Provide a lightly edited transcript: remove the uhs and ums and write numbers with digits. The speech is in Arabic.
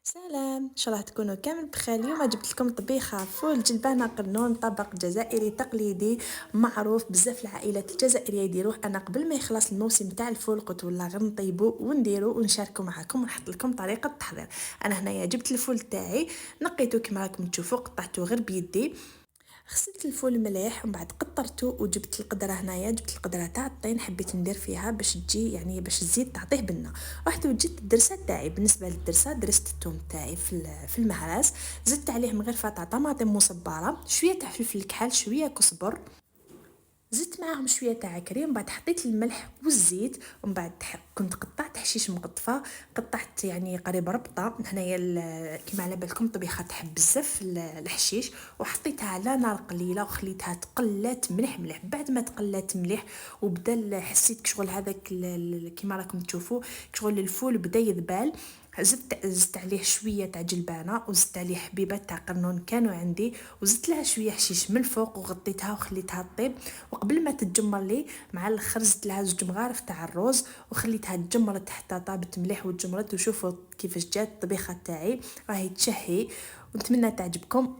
سلام، ان شاء الله تكونوا كامل بخير. اليوم جبت لكم طبيخه فول جلبانه قرنون، طبق جزائري تقليدي معروف بزاف. العائلات الجزائريه يديروه. انا قبل ما يخلص الموسم تاع الفول قلت والله غير نطيبو ونديرو ونشاركو معاكم ونحط لكم طريقه التحضير. انا هنايا جبت الفول تاعي، نقيته كما راكم تشوفوا، قطعته غير بيدي، غسلت الفول مليح ومن بعد قطرته وجبت القدره. هنايا جبت القدره تاع الطين، حبيت ندير فيها باش تجي يعني باش الزيت تعطيه بنه. رحت وجدت الدرسه تاعي. بالنسبه للدرسه درست الثوم تاعي في المهراس، زدت عليه من غير فاتحه طماطم مصبره، شويه تاع فلفل الكحل، شويه كزبر، زدت معاهم شويه تاع كريم، بعد حطيت الملح والزيت، ومن بعد كنت قطعت حشيش مقطفه، قطعت يعني قريب ربطه. هنايا كيما على بالكم طبيخه تحب بزاف الحشيش، وحطيتها على نار قليله وخليتها تقلات مليح مليح. بعد ما تقلات مليح وبدا حسيت كشغل هذاك كيما راكم تشوفوا كشغل الفول بدا يذبال، زدت عليه شويه تاع جلبانه، وزدت عليه حبيبات تاع قرنون كانوا عندي، وزدت لها شويه حشيش من الفوق وغطيتها وخليتها طيب. وقبل ما تتجمر لي مع الاخر زدت لها زوج مغارف تاع الروز وخليتها تجمر حتى طابت مليح وتجمرت. وشوفوا كيفاش جات الطبيخه تاعي، راهي تشهي، ونتمنى تعجبكم.